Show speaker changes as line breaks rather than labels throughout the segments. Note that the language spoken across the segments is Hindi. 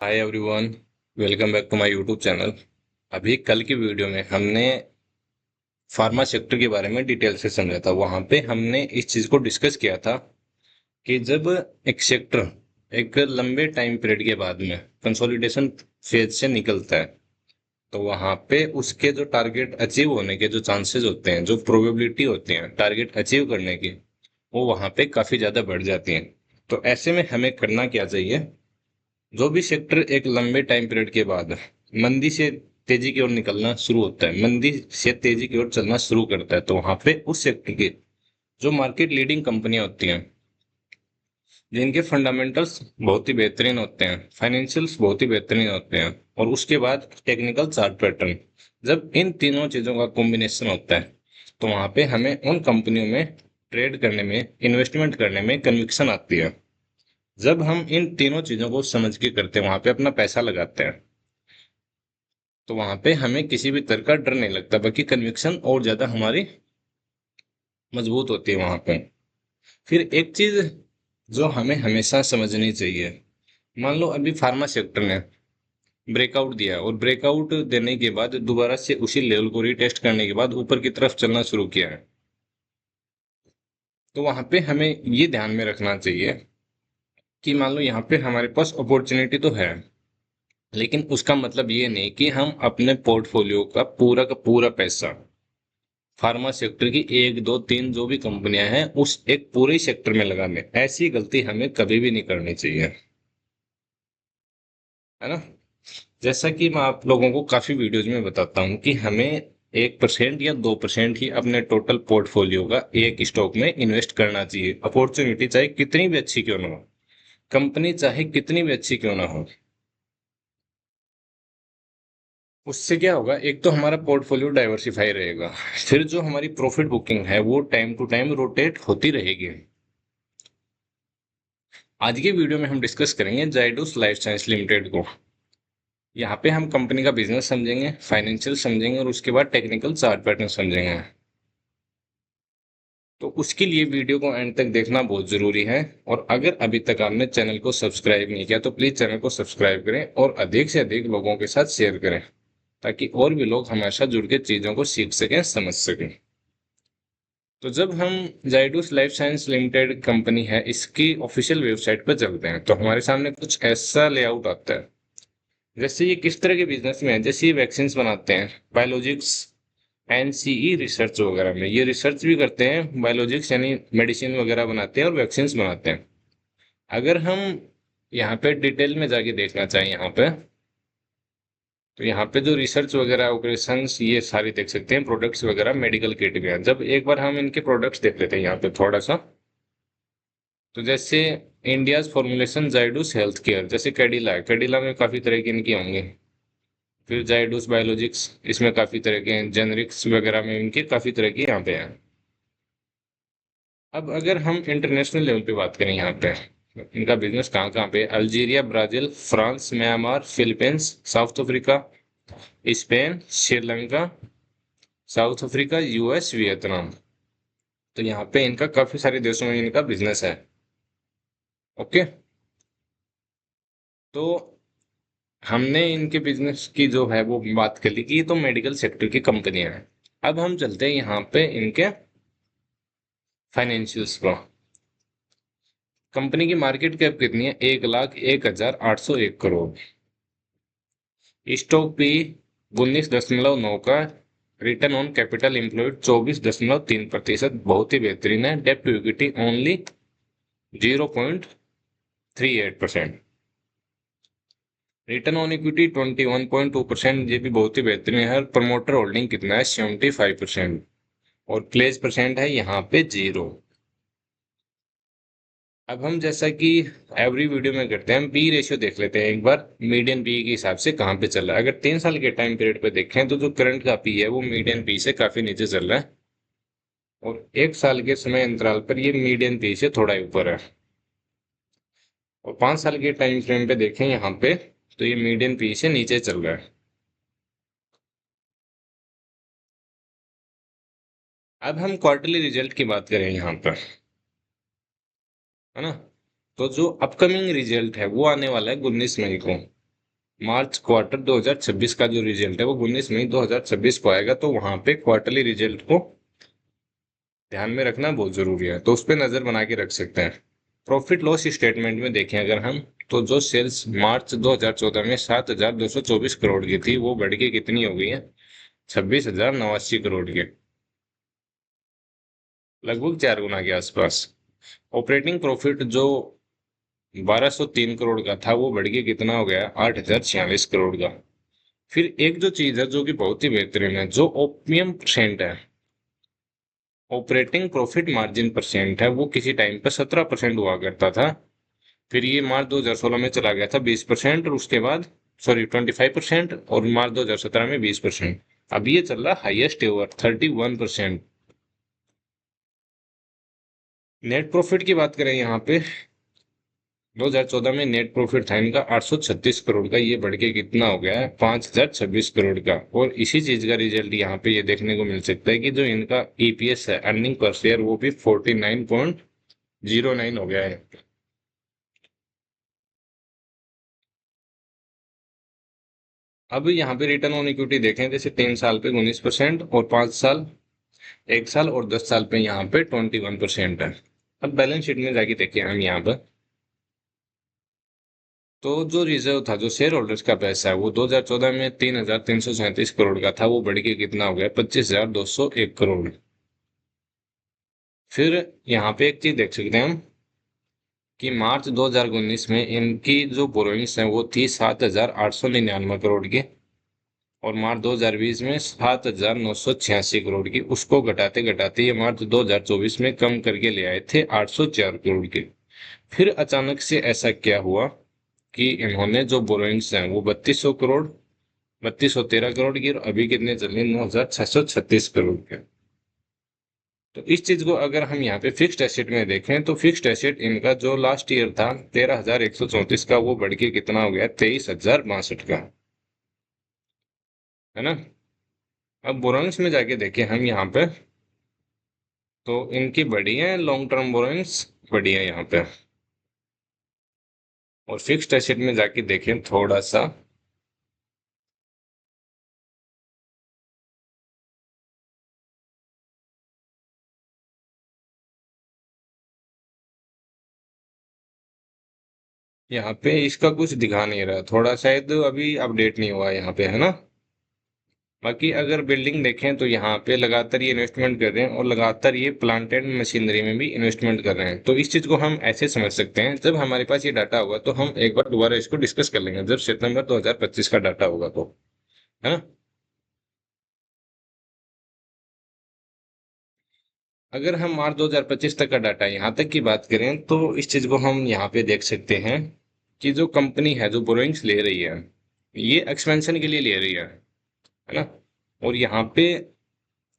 Hi everyone, welcome back to my YouTube channel. अभी कल की वीडियो में हमने फार्मा सेक्टर के बारे में डिटेल से समझा था। वहां पे हमने इस चीज को डिस्कस किया था कि जब एक सेक्टर एक लंबे टाइम पीरियड के बाद में कंसोलिडेशन फेज से निकलता है, तो वहां पे उसके जो टारगेट अचीव होने के जो चांसेस होते हैं, जो प्रोबेबिलिटी होती है टारगेट अचीव करने की, वो वहां पे काफी ज्यादा बढ़ जाती है। तो ऐसे में हमें करना क्या चाहिए? जो भी सेक्टर एक लंबे टाइम पीरियड के बाद मंदी से तेजी की ओर निकलना शुरू होता है, मंदी से तेजी की ओर चलना शुरू करता है, तो वहां पे उस सेक्टर की जो मार्केट लीडिंग कंपनियां होती हैं, जिनके फंडामेंटल्स बहुत ही बेहतरीन होते हैं, फाइनेंशियल्स बहुत ही बेहतरीन होते हैं, और उसके बाद टेक्निकल चार्ट पैटर्न, जब इन तीनों चीजों का कॉम्बिनेशन होता है, तो वहां पे हमें उन कंपनियों में ट्रेड करने में, इन्वेस्टमेंट करने में कन्विक्शन आती है। जब हम इन तीनों चीजों को समझ के करते हैं, वहां पे अपना पैसा लगाते हैं, तो वहां पे हमें किसी भी तरह का डर नहीं लगता, बल्कि कन्विक्शन और ज्यादा हमारी मजबूत होती है वहां पे। फिर एक चीज जो हमें हमेशा समझनी चाहिए, मान लो अभी फार्मा सेक्टर ने ब्रेकआउट दिया और ब्रेकआउट देने के बाद दोबारा से उसी लेवल को रीटेस्ट करने के बाद ऊपर की तरफ चलना शुरू किया है, तो वहां पे हमें ये ध्यान में रखना चाहिए कि मान लो यहाँ पे हमारे पास अपॉर्चुनिटी तो है, लेकिन उसका मतलब ये नहीं कि हम अपने पोर्टफोलियो का पूरा पैसा फार्मा सेक्टर की एक दो तीन जो भी कंपनियां हैं उस एक पूरे सेक्टर में लगा दें। ऐसी गलती हमें कभी भी नहीं करनी चाहिए, है ना। जैसा कि मैं आप लोगों को काफी वीडियोज में बताता हूँ कि हमें 1% या 2% ही अपने टोटल पोर्टफोलियो का एक स्टॉक में इन्वेस्ट करना चाहिए। अपॉर्चुनिटी चाहे कितनी भी अच्छी क्यों ना हो, कंपनी चाहे कितनी भी अच्छी क्यों ना हो, उससे क्या होगा, एक तो हमारा पोर्टफोलियो डाइवर्सिफाई रहेगा, फिर जो हमारी प्रॉफिट बुकिंग है वो टाइम टू टाइम रोटेट होती रहेगी। आज की वीडियो में हम डिस्कस करेंगे जाइडस लाइफ साइंस लिमिटेड को। यहाँ पे हम कंपनी का बिजनेस समझेंगे, फाइनेंशियल समझेंगे, और उसके बाद टेक्निकल चार्ट पैटर्न समझेंगे। तो उसके लिए वीडियो को एंड तक देखना बहुत जरूरी है। और अगर अभी तक आपने चैनल को सब्सक्राइब नहीं किया तो प्लीज चैनल को सब्सक्राइब करें और अधिक से अधिक लोगों के साथ शेयर करें, ताकि और भी लोग हमारे साथ जुड़ के चीजों को सीख सकें, समझ सकें। तो जब हम Zydus life science limited company है, इसकी ऑफिशियल वेबसाइट पर चलते हैं, तो हमारे सामने कुछ ऐसा लेआउट आता है। जैसे ये किस तरह के बिजनेस में है, जैसे ये वैक्सीन बनाते हैं, बायोलॉजिक्स, एनसीई रिसर्च वगैरह में ये रिसर्च भी करते हैं, बायोलॉजिक्स यानी मेडिसिन वगैरह बनाते हैं और वैक्सीन बनाते हैं। अगर हम यहाँ पे डिटेल में जाके देखना चाहें यहाँ पे, तो यहाँ पे जो रिसर्च वगैरह ऑपरेशंस ये सारी देख सकते हैं, प्रोडक्ट्स वगैरह, मेडिकल किट भी हैं। जब एक बार हम इनके प्रोडक्ट्स देख लेते हैं यहाँ पे थोड़ा सा, तो जैसे India's formulation Zydus health care, जैसे कैडिला है, कैडिला में काफी तरह के इनके होंगे। फिर जाइडस बायोलॉजिक्स, इसमें काफी तरह के हैं, जेनरिक्स वगैरह में इनके काफी तरह के यहाँ पे हैं। अब अगर हम इंटरनेशनल लेवल पे बात करें, यहाँ पे इनका बिजनेस कहाँ कहाँ पे है, Algeria, Brazil, France, Myanmar, Philippines, south Africa, Spain, Sri Lanka, south Africa, US, Vietnam. तो यहाँ पे इनका काफी सारे देशों में इनका बिजनेस है। ओके। तो हमने इनके बिजनेस की जो है वो बात कर ली कि ये तो मेडिकल सेक्टर की कंपनियां हैं। अब हम चलते हैं यहाँ पे इनके फाइनेंशियल्स को। कंपनी की मार्केट कैप कितनी है? 1,01,801 करोड़। स्टॉक पी 19.9 का। रिटर्न ऑन कैपिटल एम्प्लॉयड 24.3%, बहुत ही बेहतरीन है। डेप्ट to equity only 0.38%। Return on equity 21.2%, ये भी बहुत ही बेहतरीन है। प्रमोटर होल्डिंग कितना है? 75%। और प्लेस परसेंट है यहाँ पे 0। अब हम जैसा कि एवरी वीडियो में करते हैं, हम पी रेशियो देख लेते हैं एक बार, मीडियन पी के हिसाब से कहाँ पे चल रहा है। अगर 3 साल के टाइम पीरियड पे देखें तो जो करंट का पी है वो मीडियन पी से काफी नीचे चल रहा है, और 1 साल के समय अंतराल पर ये मीडियन पी से थोड़ा ऊपर है। और 5 साल के टाइम फ्रेम पे देखें यहाँ पे, तो ये मीडियन पी से नीचे चल रहा है। अब हम क्वार्टरली रिजल्ट की बात करें यहाँ पर, है ना। तो जो अपकमिंग रिजल्ट है वो आने वाला है 19 मई को। मार्च क्वार्टर 2026 का जो रिजल्ट है वो 19 मई 2026 को आएगा, तो वहां पे क्वार्टरली रिजल्ट को ध्यान में रखना बहुत जरूरी है, तो उस पर नजर बना के रख सकते हैं। प्रॉफिट लॉस स्टेटमेंट में देखें अगर हम, तो जो सेल्स मार्च 2014 में 7,224 करोड़ की थी, वो बढ़ के कितनी हो गई है, 26,089 करोड़ की, लगभग 4 गुना के आसपास। ऑपरेटिंग प्रॉफिट जो 1,203 करोड़ का था, वो बढ़ के कितना हो गया, 8,046 करोड़ का। फिर एक जो चीज है जो कि बहुत ही बेहतरीन है, जो ओपीएम परसेंट है, ऑपरेटिंग प्रॉफिट मार्जिन परसेंट है, वो किसी टाइम पर 17% हुआ करता था। फिर ये मार्च 2016 में चला गया था 20%, और उसके बाद सॉरी 25%, और मार्च 2017 में 20%। अब ये चल रहा हाईएस्ट एवर 31%। नेट प्रॉफिट की बात करें यहाँ पे, 2014 में नेट प्रॉफिट था इनका 836 करोड़ का, ये बढ़ के कितना हो गया है, 5,026 करोड़ का। और इसी चीज का रिजल्ट यहाँ पे ये देखने को मिल सकता है कि जो इनका ईपीएस है, अर्निंग पर शेयर, वो भी 49.09 हो गया है। अब यहाँ पे रिटर्न ऑन इक्विटी देखें, जैसे 3 साल पे 19%, और 5 साल, 1 साल और 10 साल पे यहाँ पे 21% है। अब बैलेंस शीट में जाके देखिए हम यहाँ पर, तो जो रिजर्व था, जो शेयर होल्डर्स का पैसा है, वो 2014 में 3,337 करोड़ का था, वो बढ़ के कितना हो गया, 25,201 करोड़। फिर यहाँ पे एक चीज देख सकते हैं हम, कि मार्च 2019 में इनकी जो बोरोइंग्स हैं वो थी 7,899 करोड़ की, और मार्च 2020 में 7,986 करोड़ की। उसको घटाते घटाते ये मार्च 2024 में कम करके ले आए थे 804 करोड़ की। फिर अचानक से ऐसा क्या हुआ कि इन्होंने जो बोरोइंग्स हैं वो 3,200 करोड़, 3,213 करोड़ की, और अभी कितने चल रहे, 9,636 करोड़ के। तो इस चीज को अगर हम यहाँ पे फिक्स्ड एसेट में देखें, तो फिक्स्ड एसेट इनका जो लास्ट ईयर था 13,134 का, वो बढ़ के कितना हो गया, 23,062 का, है ना। अब बोरोइंग्स में जाके देखें हम यहाँ पे, तो इनकी बढ़ी है, लॉन्ग टर्म बोरोइंग्स बढ़ी है यहाँ पे। और फिक्स्ड एसेट में जाके देखें थोड़ा सा, यहाँ पे इसका कुछ दिखा नहीं रहा, थोड़ा शायद अभी अपडेट नहीं हुआ यहाँ पे, है ना। बाकी अगर बिल्डिंग देखें, तो यहाँ पे लगातार ये इन्वेस्टमेंट कर रहे हैं, और लगातार ये प्लांट एंड मशीनरी में भी इन्वेस्टमेंट कर रहे हैं। तो इस चीज को हम ऐसे समझ सकते हैं, जब हमारे पास ये डाटा होगा तो हम एक बार दोबारा इसको डिस्कस कर लेंगे, जब सितंबर 2025 का डाटा होगा तो, है ना। अगर हम मार्च 2025 तक का डाटा यहाँ तक की बात करें, तो इस चीज को हम यहाँ पे देख सकते हैं कि जो कंपनी है जो बोरोइंग्स ले रही है, ये एक्सपेंशन के लिए ले रही है ना। और यहाँ पे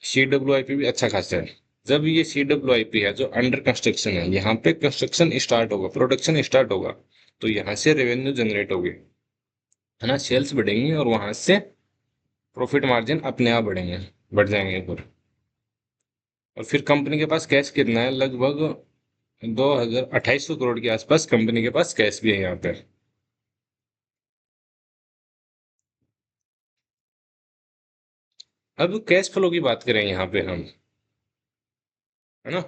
CWIP भी अच्छा खासा है। जब ये CWIP है जो अंडर कंस्ट्रक्शन है, यहाँ पे कंस्ट्रक्शन स्टार्ट होगा, प्रोडक्शन स्टार्ट होगा, तो यहाँ से रेवेन्यू जनरेट होगी, है ना, सेल्स बढ़ेंगी, और वहां से प्रॉफिट मार्जिन अपने आप बढ़ेंगे, बढ़ जाएंगे फिर। और फिर कंपनी के पास कैश कितना है, लगभग 2,2800 करोड़ के आसपास कंपनी के पास कैश भी है यहाँ पे। अब कैश फ्लो की बात करें यहाँ पे हम, है ना,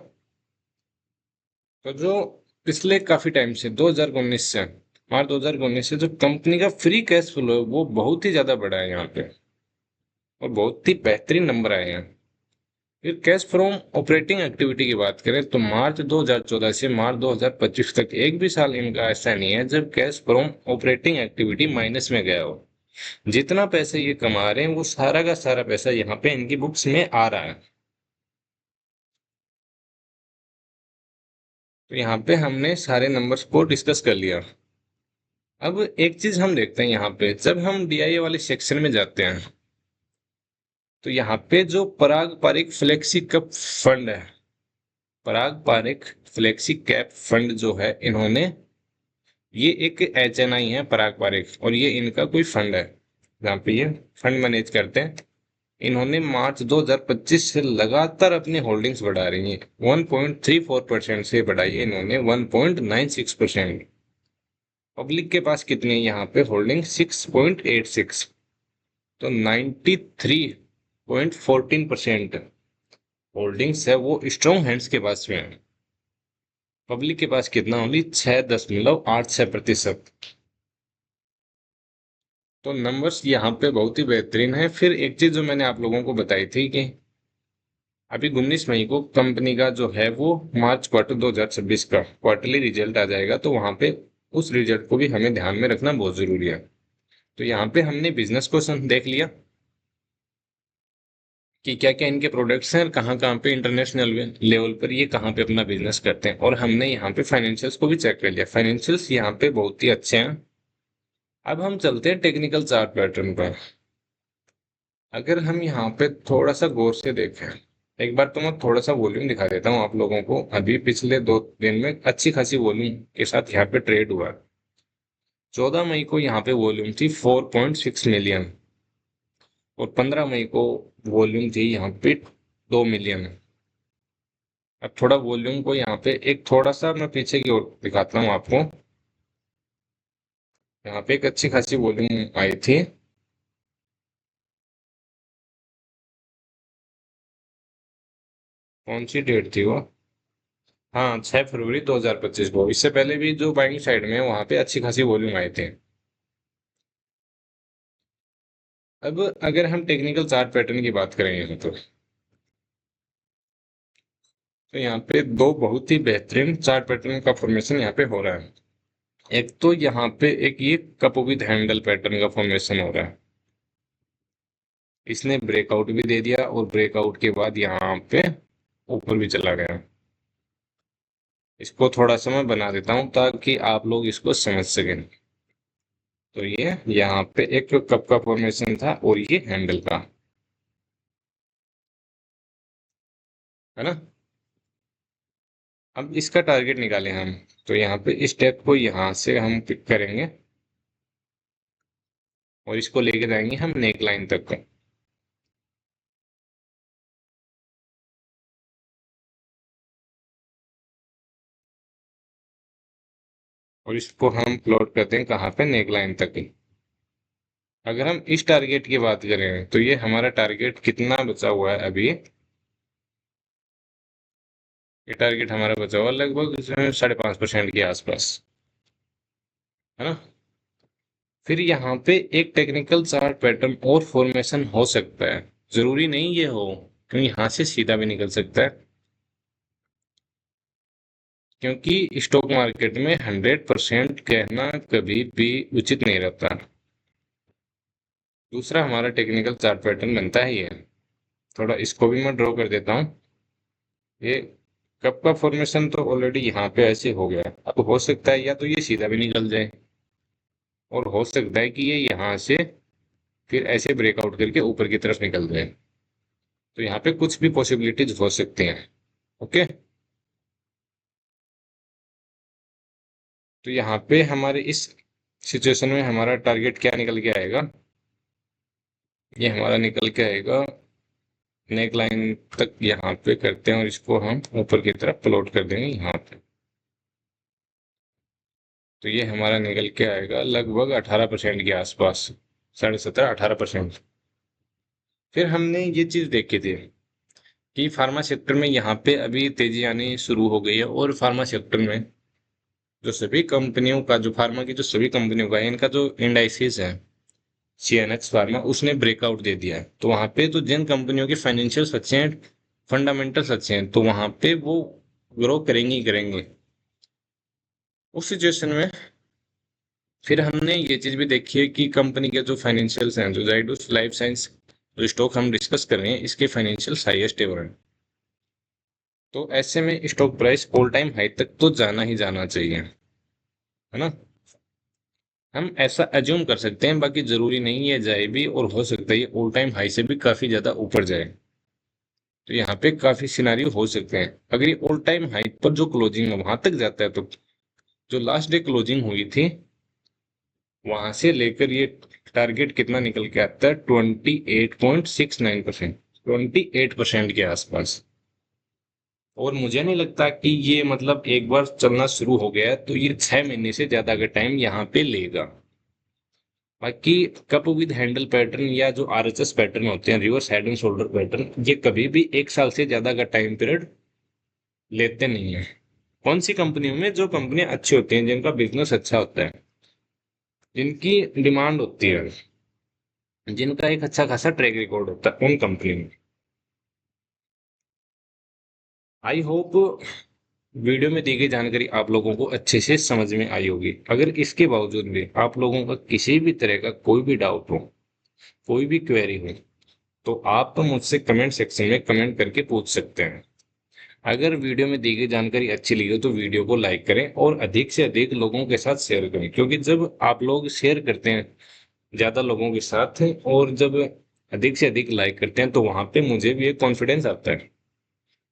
तो जो पिछले काफी टाइम से 2019 से, मार्च 2019 से जो कंपनी का फ्री कैश फ्लो है, वो बहुत ही ज्यादा बढ़ा है यहाँ पे, और बहुत ही बेहतरीन नंबर आए हैं। फिर कैश फ्रॉम ऑपरेटिंग एक्टिविटी की बात करें, तो मार्च 2014 से मार्च 2025 तक एक भी साल इनका ऐसा नहीं है जब cash from operating activity minus में गया हो। जितना पैसे ये कमा रहे हैं, वो सारा का सारा पैसा यहाँ पे इनकी बुक्स में आ रहा है। तो यहाँ पे हमने सारे नंबर्स को डिस्कस कर लिया। अब एक चीज हम देखते हैं यहाँ पे, जब हम डीआईए वाले सेक्शन में जाते हैं, तो यहाँ पे जो पराग पारिक फ्लेक्सी कप फंड है, पराग पारिक फ्लेक्सी कैप फंड जो है, इन्होंने, ये एक HNI है पराग पारिक, और ये इनका कोई फंड है जहाँ पे ये फंड मैनेज करते हैं। इन्होंने मार्च 2025 से लगातार अपनी होल्डिंग्स बढ़ा रही हैं, 1.34% से बढ़ाई है इन्होंने 1.96%। पब्लिक के पास कितनी है यहाँ पे होल्डिंग 6.86, तो 93.14% होल्डिंग्स है वो स्ट्रॉन्ग हैंड्स के पास में है। पब्लिक के पास कितना, ओनली 6.86%। तो नंबर्स यहाँ पे बहुत ही बेहतरीन है। फिर एक चीज जो मैंने आप लोगों को बताई थी कि अभी 19 मई को कंपनी का जो है वो मार्च क्वार्टर 2026 का क्वार्टरली रिजल्ट आ जाएगा, तो वहां पे उस रिजल्ट को भी हमें ध्यान में रखना बहुत जरूरी है। तो यहाँ पे हमने बिजनेस क्वेश्चन देख लिया कि क्या क्या इनके प्रोडक्ट्स हैं और कहाँ कहाँ पे इंटरनेशनल लेवल पर ये कहाँ पे अपना बिजनेस करते हैं, और हमने यहाँ पे फाइनेंशियल्स को भी चेक कर लिया। फाइनेंशियल्स यहाँ पे बहुत ही अच्छे हैं। अब हम चलते हैं टेक्निकल चार्ट पैटर्न पर। अगर हम यहाँ पे थोड़ा सा गौर से देखें, एक बार तो मैं थोड़ा सा वॉल्यूम दिखा देता हूँ आप लोगों को। अभी पिछले 2 दिन में अच्छी खासी वॉल्यूम के साथ यहाँ पे ट्रेड हुआ। 14 मई को यहाँ पे वॉल्यूम थी 4.6 मिलियन, और 15 मई को वॉल्यूम थी यहाँ पे 2 मिलियन। अब थोड़ा वॉल्यूम को यहाँ पे एक थोड़ा सा मैं पीछे की ओर दिखाता हूँ आपको। यहाँ पे एक अच्छी खासी वॉल्यूम आई थी। कौन सी डेट थी वो? हाँ, 6 फरवरी 2025 को। इससे पहले भी जो बाइंग साइड में है वहां पे अच्छी खासी वॉल्यूम आए थे। अब अगर हम टेक्निकल चार्ट पैटर्न की बात करें यहाँ तो यहाँ पे दो बहुत ही बेहतरीन चार्ट पैटर्न का फॉर्मेशन यहाँ पे हो रहा है। एक तो यहाँ पे एक ये कप विद हैंडल पैटर्न का फॉर्मेशन हो रहा है। इसने ब्रेकआउट भी दे दिया, और ब्रेकआउट के बाद यहाँ पे ऊपर भी चला गया। इसको थोड़ा सा मैं बना देता हूँ ताकि आप लोग इसको समझ सकें। तो ये यहाँ पे एक कप का फॉर्मेशन था, और ये हैंडल का, है ना। अब इसका टारगेट निकालें हम, तो यहाँ पे इस स्टेप को यहाँ से हम पिक करेंगे और इसको लेके जाएंगे हम नेक लाइन तक का। और इसको हम प्लॉट करते हैं कहाँ पे, नेक लाइन तक की। अगर हम इस टारगेट की बात करें तो ये हमारा टारगेट कितना बचा हुआ है अभी। ये टारगेट हमारा बचा हुआ लगभग 5.5% के आसपास, है ना। फिर यहाँ पे एक टेक्निकल चार्ट पैटर्न और फॉर्मेशन हो सकता है, जरूरी नहीं ये हो, क्योंकि यहाँ से सीधा भी निकल सकता है। क्योंकि स्टॉक मार्केट में 100% कहना कभी भी उचित नहीं रहता। दूसरा हमारा टेक्निकल चार्ट पैटर्न बनता है ये। थोड़ा इसको भी मैं ड्रॉ कर देता हूँ। ये कप का फॉर्मेशन तो ऑलरेडी यहाँ पे ऐसे हो गया। अब हो सकता है या तो ये सीधा भी निकल जाए, और हो सकता है कि ये यहाँ से फिर ऐसे ब्रेकआउट करके ऊपर की तरफ निकल जाए। तो यहाँ पे कुछ भी पॉसिबिलिटीज हो सकती हैं। ओके, तो यहाँ पे हमारे इस सिचुएशन में हमारा टारगेट क्या निकल के आएगा, ये हमारा निकल के आएगा नेक लाइन तक। यहाँ पे करते हैं और इसको हम ऊपर की तरफ प्लॉट कर देंगे यहाँ पे। तो ये हमारा निकल के आएगा लगभग 18% के आसपास, 17.5-18%। फिर हमने ये चीज देखी थी कि फार्मा सेक्टर में यहाँ पे अभी तेजी आनी शुरू हो गई है, और फार्मा सेक्टर में जो सभी कंपनियों का, जो फार्मा की जो सभी कंपनियों का है, इनका जो इंडाइसिस है सीएनएक्स फार्मा, उसने ब्रेकआउट दे दिया है। तो वहां पे तो जिन कंपनियों के फाइनेंशियल्स अच्छे हैं, फंडामेंटल्स अच्छे हैं, तो वहां पे वो ग्रो करेंगे ही करेंगे। उस सिचुएशन में फिर हमने ये चीज भी देखी है कि कंपनी के जो फाइनेंशियल्स हैं, जो जाइडस लाइफ साइंस जो स्टॉक हम डिस्कस कर रहे हैं, इसके फाइनेंशियल्स हाईएस्ट एवर हैं। तो ऐसे में stock price all time high तक तो जाना ही जाना चाहिए, है ना। हम ऐसा एज्यूम कर सकते हैं, बाकी जरूरी नहीं है जाए भी, और हो सकता है ये ऑल टाइम हाई से भी काफी ज्यादा ऊपर जाए। तो यहाँ पे काफी सिनारियो हो सकते हैं। अगर ये ऑल टाइम हाई पर जो क्लोजिंग है वहां तक जाता है, तो जो लास्ट डे क्लोजिंग हुई थी वहां से लेकर ये टारगेट कितना निकल के आता है, 28.69%, 28% के आसपास। और मुझे नहीं लगता कि ये मतलब एक बार चलना शुरू हो गया है तो ये 6 महीने से ज्यादा का टाइम यहाँ पे लेगा। बाकी कप विद हैंडल पैटर्न या जो आरएचएस पैटर्न होते हैं, reverse head and shoulder pattern, ये कभी भी 1 साल से ज्यादा का टाइम पीरियड लेते नहीं है। कौन सी कंपनियों में? जो कंपनियां अच्छी होती हैं, जिनका बिजनेस अच्छा होता है, जिनकी डिमांड होती है, जिनका एक अच्छा खासा ट्रैक रिकॉर्ड होता है, उन कंपनी में। आई होप वीडियो में दी गई जानकारी आप लोगों को अच्छे से समझ में आई होगी। अगर इसके बावजूद भी आप लोगों का किसी भी तरह का कोई भी डाउट हो, कोई भी क्वेरी हो, तो आप मुझसे कमेंट सेक्शन में कमेंट करके पूछ सकते हैं। अगर वीडियो में दी गई जानकारी अच्छी लगी हो तो वीडियो को लाइक करें और अधिक से अधिक लोगों के साथ शेयर करें, क्योंकि जब आप लोग शेयर करते हैं ज्यादा लोगों के साथ और जब अधिक से अधिक लाइक करते हैं, तो वहां पे मुझे भी एक कॉन्फिडेंस आता है,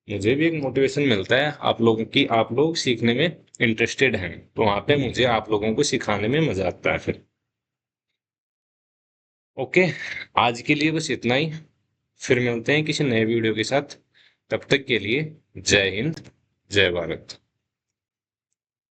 मुझे भी एक मोटिवेशन मिलता है आप लोगों की, आप लोग सीखने में इंटरेस्टेड हैं, तो वहां पे मुझे आप लोगों को सिखाने में मजा आता है फिर। ओके, आज के लिए बस इतना ही। फिर मिलते हैं किसी नए वीडियो के साथ। तब तक के लिए जय हिंद, जय भारत।